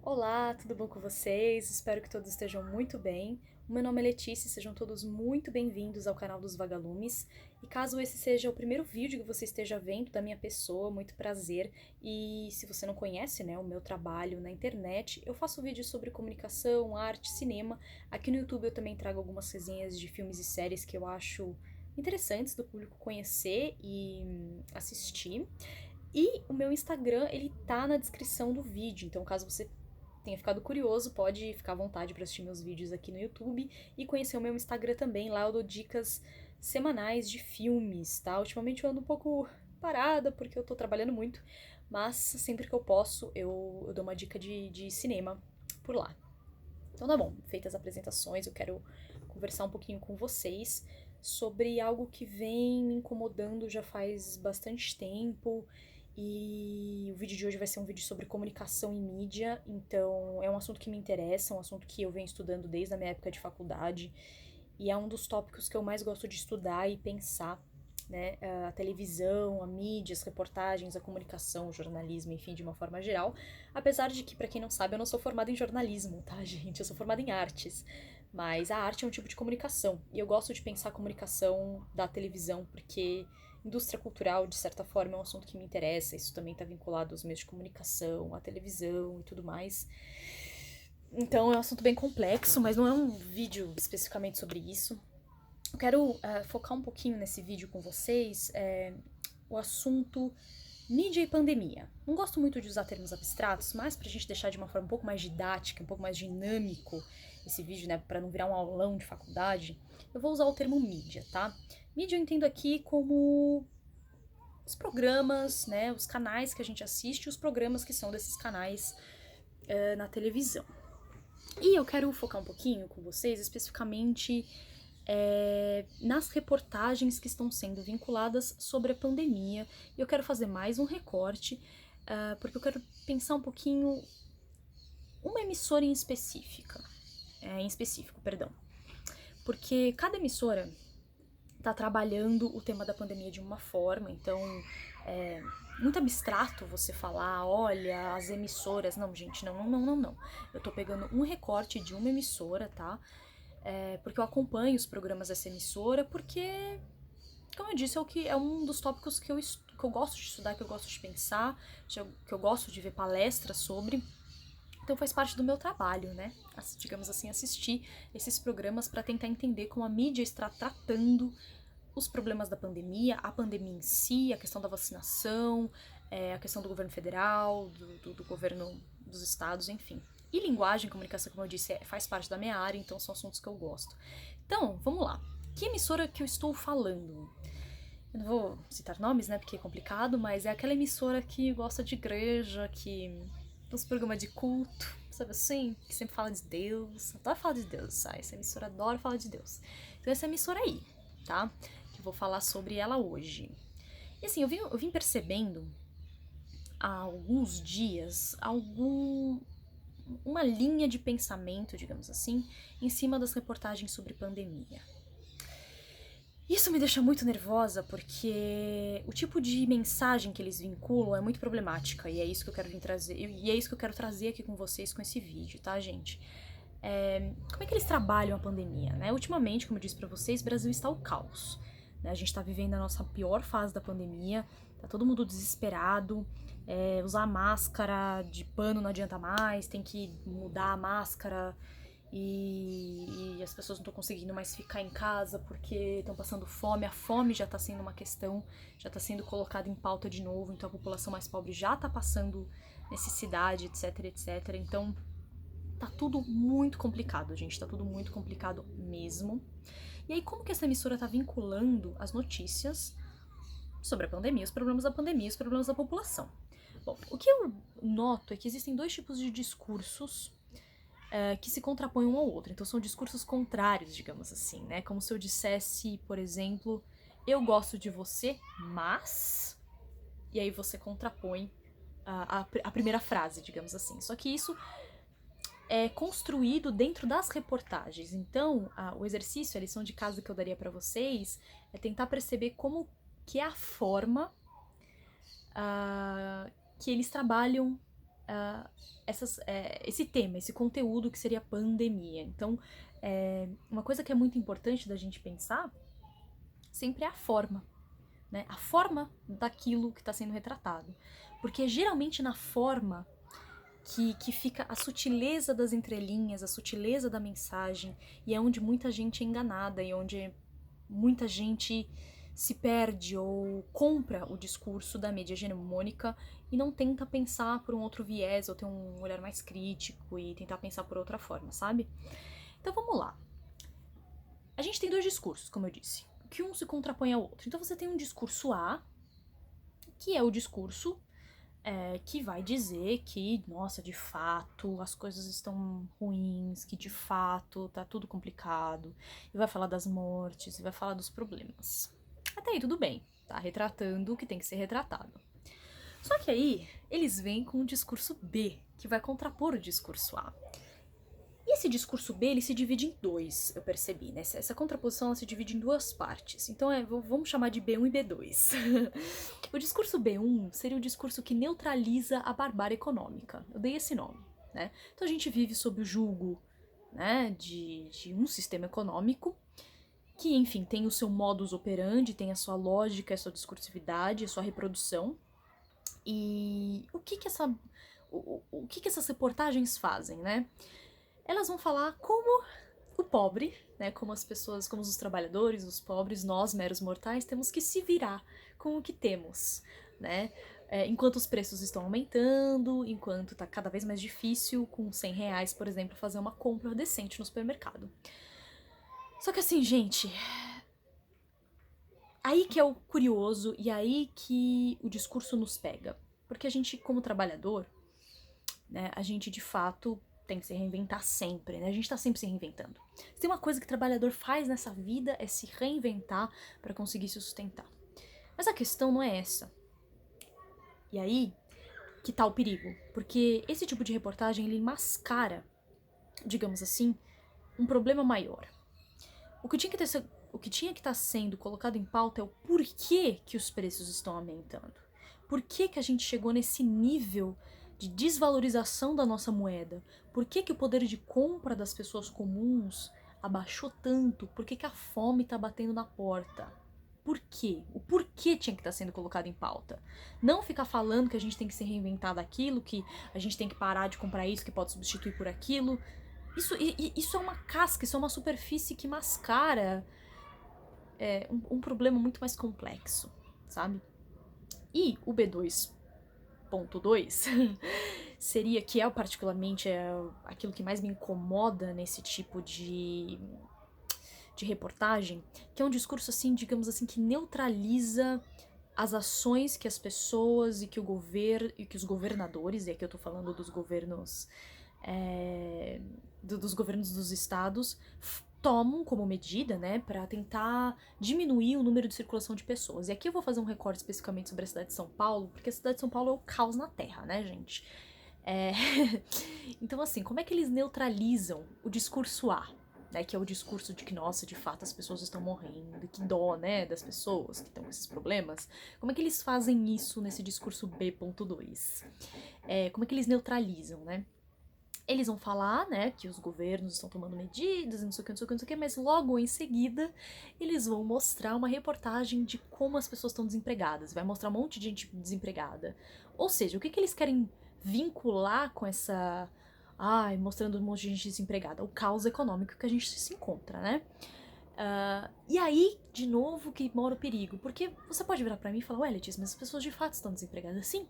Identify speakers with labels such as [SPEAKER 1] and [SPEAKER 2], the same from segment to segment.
[SPEAKER 1] Olá, tudo bom com vocês? Espero que todos estejam muito bem. O meu nome é Letícia, sejam todos muito bem-vindos ao canal dos Vagalumes. E caso esse seja o primeiro vídeo que você esteja vendo da minha pessoa, muito prazer. E se você não conhece, né, o meu trabalho na internet, eu faço vídeos sobre comunicação, arte, cinema. Aqui no YouTube eu também trago algumas resenhas de filmes e séries que eu acho interessantes do público conhecer e assistir. E o meu Instagram, ele tá na descrição do vídeo, então caso você tenha ficado curioso, pode ficar à vontade para assistir meus vídeos aqui no YouTube e conhecer o meu Instagram também. Lá eu dou dicas semanais de filmes, tá? Ultimamente eu ando um pouco parada porque eu tô trabalhando muito, mas sempre que eu posso eu dou uma dica de cinema por lá. Então tá bom, feitas as apresentações, eu quero conversar um pouquinho com vocês sobre algo que vem me incomodando já faz bastante tempo. E o vídeo de hoje vai ser um vídeo sobre comunicação e mídia, então é um assunto que me interessa, um assunto que eu venho estudando desde a minha época de faculdade, e é um dos tópicos que eu mais gosto de estudar e pensar, né? A televisão, a mídia, as reportagens, a comunicação, o jornalismo, enfim, de uma forma geral. Apesar de que, para quem não sabe, eu não sou formada em jornalismo, tá, gente? Eu sou formada em artes. Mas a arte é um tipo de comunicação. E eu gosto de pensar a comunicação da televisão, porque indústria cultural, de certa forma, é um assunto que me interessa. Isso também está vinculado aos meios de comunicação, à televisão e tudo mais. Então é um assunto bem complexo, mas não é um vídeo especificamente sobre isso. Eu quero focar um pouquinho nesse vídeo com vocês o assunto mídia e pandemia. Não gosto muito de usar termos abstratos, mas pra gente deixar de uma forma um pouco mais didática, um pouco mais dinâmico esse vídeo, né, pra não virar um aulão de faculdade, eu vou usar o termo mídia, tá? Mídia eu entendo aqui como os programas, né, os canais que a gente assiste, os programas que são desses canais na televisão. E eu quero focar um pouquinho com vocês especificamente nas reportagens que estão sendo vinculadas sobre a pandemia. E eu quero fazer mais um recorte, porque eu quero pensar um pouquinho uma emissora em específico, perdão. Porque cada emissora está trabalhando o tema da pandemia de uma forma, então é muito abstrato você falar, olha, as emissoras. Não, gente, não, não, não, não. Eu tô pegando um recorte de uma emissora, tá? Porque eu acompanho os programas dessa emissora, porque, como eu disse, é um dos tópicos que eu gosto de estudar, que eu gosto de pensar, que eu gosto de ver palestras sobre. Então faz parte do meu trabalho, né? Digamos assim, assistir esses programas para tentar entender como a mídia está tratando os problemas da pandemia, a pandemia em si, a questão da vacinação, a questão do governo federal, do governo dos estados, enfim. E linguagem e comunicação, como eu disse, faz parte da minha área, então são assuntos que eu gosto. Então, vamos lá. Que emissora que eu estou falando? Eu não vou citar nomes, né, porque é complicado, mas é aquela emissora que gosta de igreja, que tem uns programas de culto, sabe assim? Que sempre fala de Deus. Adoro falar de Deus, sabe? Essa emissora adora falar de Deus. Então essa emissora aí, tá? Que eu vou falar sobre ela hoje. E assim, eu vim percebendo há alguns dias uma linha de pensamento, digamos assim, em cima das reportagens sobre pandemia. Isso me deixa muito nervosa porque o tipo de mensagem que eles vinculam é muito problemática e é isso que eu quero vir trazer. E é isso que eu quero trazer aqui com vocês com esse vídeo, tá, gente? Como é que eles trabalham a pandemia, né? Ultimamente, como eu disse pra vocês, o Brasil está ao caos. Né? A gente tá vivendo a nossa pior fase da pandemia, tá todo mundo desesperado, usar máscara de pano não adianta mais, tem que mudar a máscara e as pessoas não estão conseguindo mais ficar em casa porque estão passando fome. A fome já está sendo uma questão, já está sendo colocada em pauta de novo, então a população mais pobre já está passando necessidade, etc, etc. Então tá tudo muito complicado, gente, tá tudo muito complicado mesmo. E aí como que essa emissora tá vinculando as notícias sobre a pandemia, os problemas da pandemia, os problemas da população? Bom, o que eu noto é que existem dois tipos de discursos que se contrapõem um ao outro. Então são discursos contrários, digamos assim, né? Como se eu dissesse, por exemplo, eu gosto de você, mas... E aí você contrapõe a primeira frase, digamos assim. Só que isso é construído dentro das reportagens. Então, o exercício, a lição de casa que eu daria para vocês é tentar perceber como que é a forma que eles trabalham esse tema, esse conteúdo que seria pandemia. Então, uma coisa que é muito importante da gente pensar sempre é a forma, né? A forma daquilo que está sendo retratado. Porque é geralmente na forma que fica a sutileza das entrelinhas, a sutileza da mensagem, e é onde muita gente é enganada, e onde muita gente se perde ou compra o discurso da mídia hegemônica e não tenta pensar por um outro viés, ou ter um olhar mais crítico e tentar pensar por outra forma, sabe? Então vamos lá. A gente tem dois discursos, como eu disse, que um se contrapõe ao outro. Então você tem um discurso A, que é o discurso que vai dizer que, nossa, de fato, as coisas estão ruins, que de fato tá tudo complicado, e vai falar das mortes, e vai falar dos problemas. Até aí tudo bem, tá retratando o que tem que ser retratado. Só que aí, eles vêm com um discurso B, que vai contrapor o discurso A. E esse discurso B, ele se divide em dois, eu percebi, né? Essa contraposição, ela se divide em duas partes. Então, vamos chamar de B1 e B2. O discurso B1 seria o discurso que neutraliza a barbárie econômica. Eu dei esse nome, né? Então, a gente vive sob o julgo, né, de um sistema econômico que, enfim, tem o seu modus operandi, tem a sua lógica, a sua discursividade, a sua reprodução. E o que essas reportagens fazem, né? Elas vão falar como o pobre, né, como as pessoas, como os trabalhadores, os pobres, nós, meros mortais, temos que se virar com o que temos, né? Enquanto os preços estão aumentando, enquanto tá cada vez mais difícil, com R$ 100, por exemplo, fazer uma compra decente no supermercado. Só que assim, gente, aí que é o curioso e aí que o discurso nos pega. Porque a gente, como trabalhador, né, a gente de fato tem que se reinventar sempre, né? A gente tá sempre se reinventando. Se tem uma coisa que o trabalhador faz nessa vida é se reinventar para conseguir se sustentar. Mas a questão não é essa. E aí que tá o perigo, porque esse tipo de reportagem ele mascara, digamos assim, um problema maior. O que tinha que estar sendo colocado em pauta é o porquê que os preços estão aumentando. Por que a gente chegou nesse nível de desvalorização da nossa moeda? Por que o poder de compra das pessoas comuns abaixou tanto? Por que a fome está batendo na porta? Por quê? O porquê tinha que estar sendo colocado em pauta. Não ficar falando que a gente tem que se reinventar daquilo, que a gente tem que parar de comprar isso, que pode substituir por aquilo. Isso é uma casca, isso é uma superfície que mascara um problema muito mais complexo, sabe? E o B2.2 seria, que particularmente aquilo que mais me incomoda nesse tipo de reportagem, que é um discurso assim, digamos assim, que neutraliza as ações que as pessoas e que o governo e que os governadores, e aqui eu tô falando dos governos dos governos dos estados, tomam como medida, né, para tentar diminuir o número de circulação de pessoas. E aqui eu vou fazer um recorte especificamente sobre a cidade de São Paulo, porque a cidade de São Paulo é o caos na terra, né, gente? Então, assim, como é que eles neutralizam o discurso A, né, que é o discurso de que, nossa, de fato as pessoas estão morrendo, que dó, né, das pessoas que estão com esses problemas? Como é que eles fazem isso nesse discurso B.2? Como é que eles neutralizam, né? Eles vão falar, né, que os governos estão tomando medidas, não sei o que, não sei o que, não sei o que, mas logo em seguida eles vão mostrar uma reportagem de como as pessoas estão desempregadas. Vai mostrar um monte de gente desempregada. Ou seja, o que eles querem vincular com essa... mostrando um monte de gente desempregada? O caos econômico que a gente se encontra, né? E aí, de novo, que mora o perigo. Porque você pode virar pra mim e falar, ué, Letícia, mas as pessoas de fato estão desempregadas. Sim,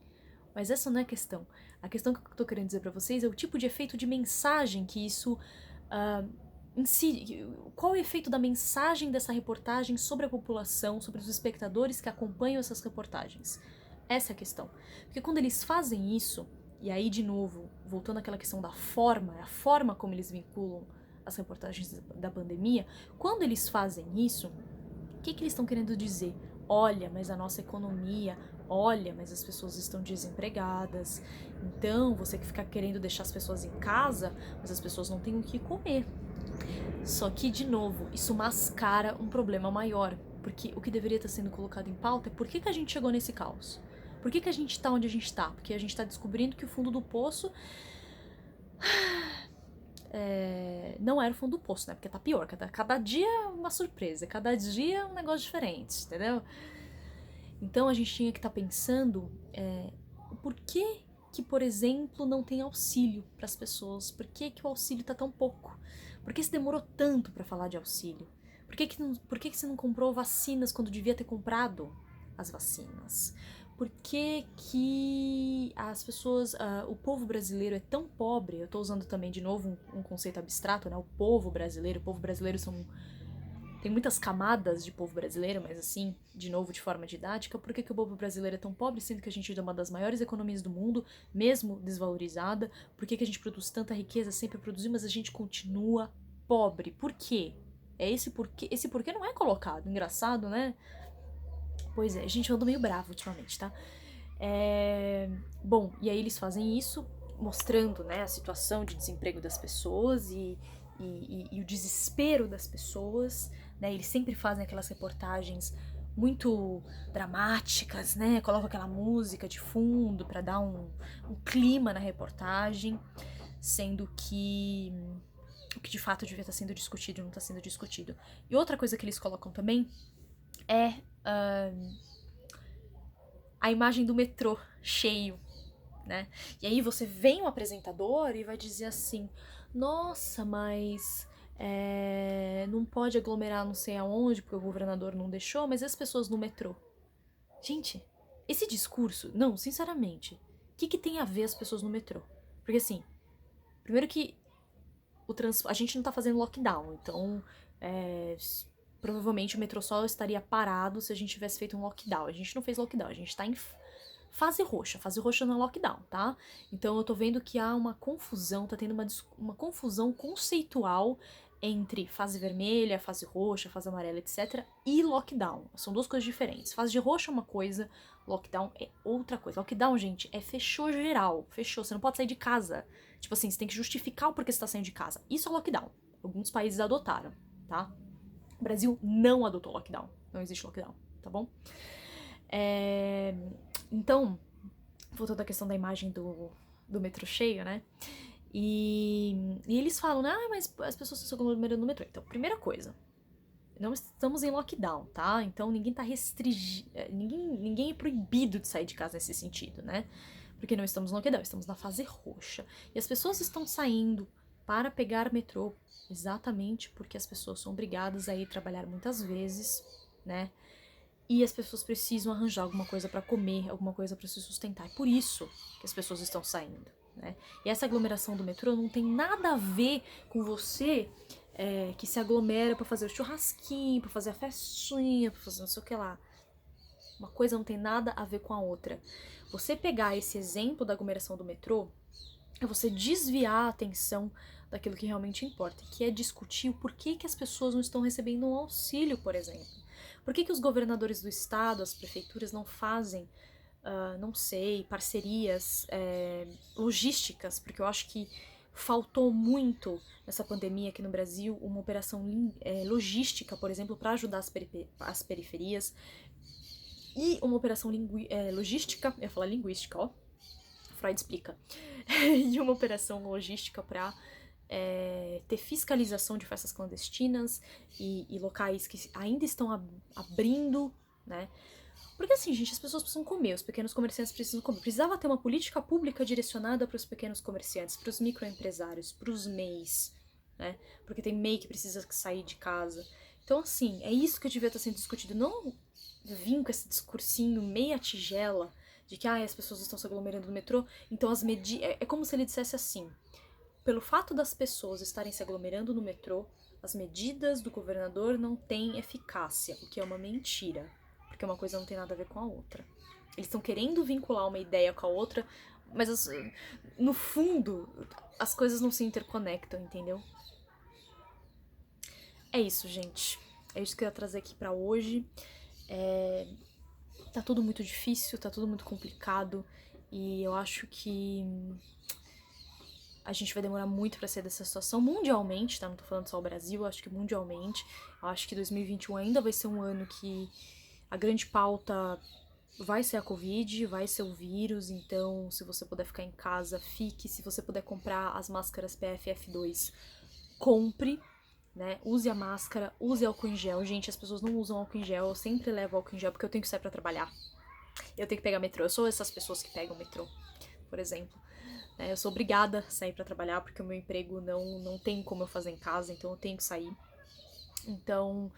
[SPEAKER 1] mas essa não é a questão. A questão que eu tô querendo dizer pra vocês é o tipo de efeito de mensagem que isso incide. Qual é o efeito da mensagem dessa reportagem sobre a população, sobre os espectadores que acompanham essas reportagens? Essa é a questão. Porque quando eles fazem isso, e aí, de novo, voltando àquela questão da forma, a forma como eles vinculam as reportagens da pandemia, quando eles fazem isso, o que eles estão querendo dizer? Olha, mas a nossa economia, olha, mas as pessoas estão desempregadas, então você que fica querendo deixar as pessoas em casa, mas as pessoas não têm o que comer. Só que, de novo, isso mascara um problema maior, porque o que deveria estar sendo colocado em pauta é por que a gente chegou nesse caos? Por que a gente tá onde a gente tá? Porque a gente tá descobrindo que o fundo do poço não era o fundo do poço, né? Porque tá pior, cada dia uma surpresa, cada dia um negócio diferente, entendeu? Então a gente tinha que estar pensando o porquê que, por exemplo, não tem auxílio para as pessoas. Por que o auxílio tá tão pouco? Por que se demorou tanto para falar de auxílio? Por que você não comprou vacinas quando devia ter comprado as vacinas? Por que as pessoas, o povo brasileiro é tão pobre? Eu tô usando também de novo um conceito abstrato, né? O povo brasileiro tem muitas camadas de povo brasileiro, mas assim, de novo, de forma didática, por que o povo brasileiro é tão pobre, sendo que a gente é uma das maiores economias do mundo, mesmo desvalorizada? Por que a gente produz tanta riqueza, sempre produzir, mas a gente continua pobre? Por quê? Esse porquê não é colocado. Engraçado, né? Pois é, a gente anda meio bravo ultimamente, tá? Bom, e aí eles fazem isso, mostrando, né, a situação de desemprego das pessoas e o desespero das pessoas, né? Eles sempre fazem aquelas reportagens muito dramáticas, né? Colocam aquela música de fundo para dar um clima na reportagem, sendo que o que de fato devia estar sendo discutido não está sendo discutido. E outra coisa que eles colocam também é a imagem do metrô cheio, né? E aí você vem um apresentador e vai dizer assim: nossa, mas não pode aglomerar não sei aonde porque o governador não deixou, mas e as pessoas no metrô? Gente, esse discurso, não, sinceramente, o que tem a ver as pessoas no metrô? Porque assim, primeiro que a gente não tá fazendo lockdown, então provavelmente o metrô só estaria parado se a gente tivesse feito um lockdown. A gente não fez lockdown, a gente tá em fase roxa não é lockdown, tá? Então eu tô vendo que há uma confusão, tá tendo uma confusão conceitual entre fase vermelha, fase roxa, fase amarela, etc. e lockdown. São duas coisas diferentes. Fase de roxa é uma coisa, lockdown é outra coisa. Lockdown, gente, fechou geral. Fechou, você não pode sair de casa. Tipo assim, você tem que justificar o porquê você tá saindo de casa. Isso é lockdown. Alguns países adotaram, tá? O Brasil não adotou lockdown. Não existe lockdown, tá bom? Então, voltando à questão da imagem do metrô cheio, né? E eles falam, né? Mas as pessoas estão se aglomerando no metrô. Então, primeira coisa, não estamos em lockdown, tá? Então ninguém tá restringido. Ninguém é proibido de sair de casa nesse sentido, né? Porque não estamos no lockdown, estamos na fase roxa. E as pessoas estão saindo para pegar metrô exatamente porque as pessoas são obrigadas a ir trabalhar muitas vezes, né? E as pessoas precisam arranjar alguma coisa para comer, alguma coisa para se sustentar. É por isso que as pessoas estão saindo, né? E essa aglomeração do metrô não tem nada a ver com você que se aglomera para fazer o churrasquinho, para fazer a festinha, para fazer não sei o que lá. Uma coisa não tem nada a ver com a outra. Você pegar esse exemplo da aglomeração do metrô é você desviar a atenção daquilo que realmente importa, que é discutir o porquê que as pessoas não estão recebendo um auxílio, por exemplo. Por que os governadores do estado, as prefeituras não fazem, não sei, parcerias logísticas? Porque eu acho que faltou muito nessa pandemia aqui no Brasil uma operação logística, por exemplo, para ajudar as periferias. E uma operação logística, eu ia falar linguística, ó, Freud explica. E uma operação logística para ter fiscalização de festas clandestinas e locais que ainda estão abrindo, né? Porque assim, gente, as pessoas precisam comer, os pequenos comerciantes precisam comer. Precisava ter uma política pública direcionada para os pequenos comerciantes, para os microempresários, para os MEIs, né? Porque tem MEI que precisa sair de casa. Então, assim, é isso que devia estar sendo discutido. Não vir com esse discursinho meia tigela de que as pessoas estão se aglomerando no metrô, então as medidas... É como se ele dissesse assim: pelo fato das pessoas estarem se aglomerando no metrô, as medidas do governador não têm eficácia, o que é uma mentira, porque uma coisa não tem nada a ver com a outra. Eles estão querendo vincular uma ideia com a outra, mas no fundo as coisas não se interconectam, entendeu? É isso, gente. É isso que eu ia trazer aqui pra hoje. Tá tudo muito difícil, tá tudo muito complicado, e eu acho que a gente vai demorar muito pra sair dessa situação mundialmente, tá? Não tô falando só o Brasil, eu acho que mundialmente. Eu acho que 2021 ainda vai ser um ano que a grande pauta vai ser a Covid, vai ser o vírus, então se você puder ficar em casa, fique. Se você puder comprar as máscaras PFF2, compre, né? Use a máscara, use álcool em gel. Gente, as pessoas não usam álcool em gel, eu sempre levo álcool em gel porque eu tenho que sair pra trabalhar. Eu tenho que pegar metrô, eu sou essas pessoas que pegam metrô, por exemplo. Eu sou obrigada a sair pra trabalhar porque o meu emprego não tem como eu fazer em casa, então eu tenho que sair. Então,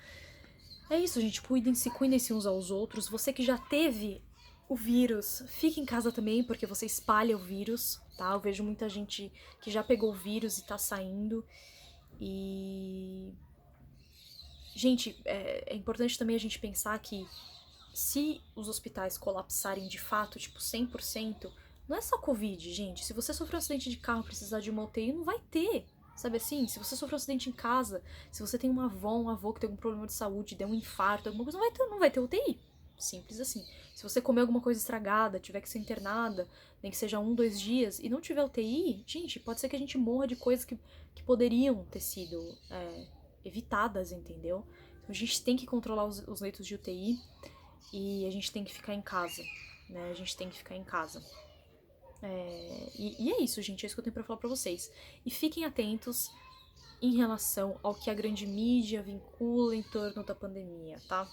[SPEAKER 1] é isso, gente. Cuidem-se uns aos outros. Você que já teve o vírus, fique em casa também, porque você espalha o vírus, tá? Eu vejo muita gente que já pegou o vírus e tá saindo. E. Gente, é importante também a gente pensar que se os hospitais colapsarem de fato, tipo 100%, não é só Covid, gente. Se você sofreu um acidente de carro e precisar de uma UTI, não vai ter. Sabe assim? Se você sofreu um acidente em casa, se você tem uma avó, um avô que tem algum problema de saúde, deu um infarto, alguma coisa, não vai ter UTI. Simples assim. Se você comer alguma coisa estragada, tiver que ser internada, nem que seja 1, 2 dias, e não tiver UTI, gente, pode ser que a gente morra de coisas que poderiam ter sido evitadas, entendeu? Então a gente tem que controlar os leitos de UTI e a gente tem que ficar em casa, né? A gente tem que ficar em casa. E é isso, gente. É isso que eu tenho pra falar pra vocês. E fiquem atentos em relação ao que a grande mídia vincula em torno da pandemia, tá?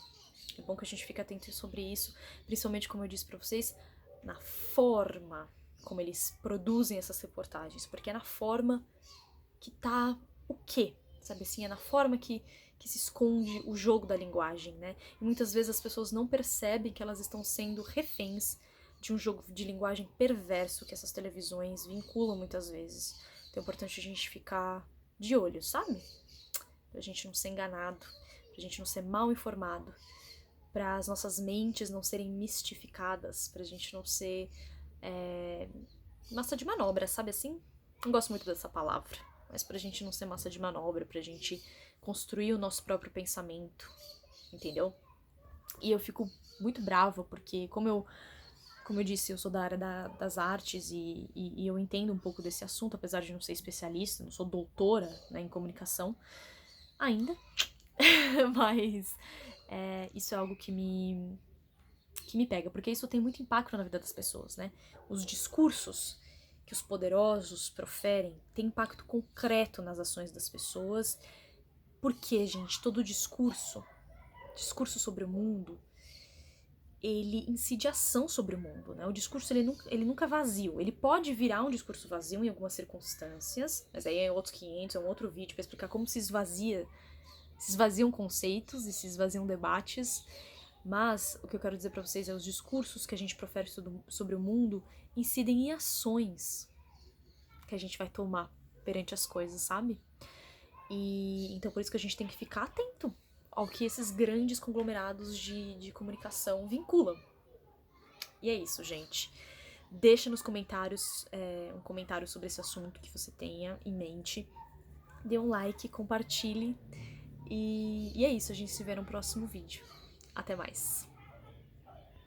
[SPEAKER 1] É bom que a gente fique atento sobre isso, principalmente, como eu disse pra vocês, na forma como eles produzem essas reportagens, porque é na forma que tá o quê? Sabe assim? É na forma que se esconde o jogo da linguagem, né? E muitas vezes as pessoas não percebem que elas estão sendo reféns de um jogo de linguagem perverso que essas televisões vinculam muitas vezes. Então é importante a gente ficar de olho, sabe? Pra gente não ser enganado, pra gente não ser mal informado, para as nossas mentes não serem mistificadas, pra gente não ser massa de manobra, sabe assim? Não gosto muito dessa palavra, mas pra gente não ser massa de manobra, pra gente construir o nosso próprio pensamento, entendeu? E eu fico muito brava, porque como eu disse, eu sou da área das artes e eu entendo um pouco desse assunto, apesar de não ser especialista, não sou doutora, né, em comunicação ainda, mas isso é algo que me pega, porque isso tem muito impacto na vida das pessoas, né? Os discursos que os poderosos proferem têm impacto concreto nas ações das pessoas, porque, gente, todo discurso sobre o mundo, ele incide ação sobre o mundo, né? O discurso, ele nunca é vazio. Ele pode virar um discurso vazio em algumas circunstâncias, mas aí é outros 500, é um outro vídeo para explicar como se esvaziam conceitos e se esvaziam debates. Mas o que eu quero dizer pra vocês é os discursos que a gente profere sobre o mundo incidem em ações que a gente vai tomar perante as coisas, sabe? E então por isso que a gente tem que ficar atento ao que esses grandes conglomerados de comunicação vinculam. E é isso, gente. Deixa nos comentários um comentário sobre esse assunto que você tenha em mente. Dê um like, compartilhe. E é isso, a gente se vê no próximo vídeo. Até mais.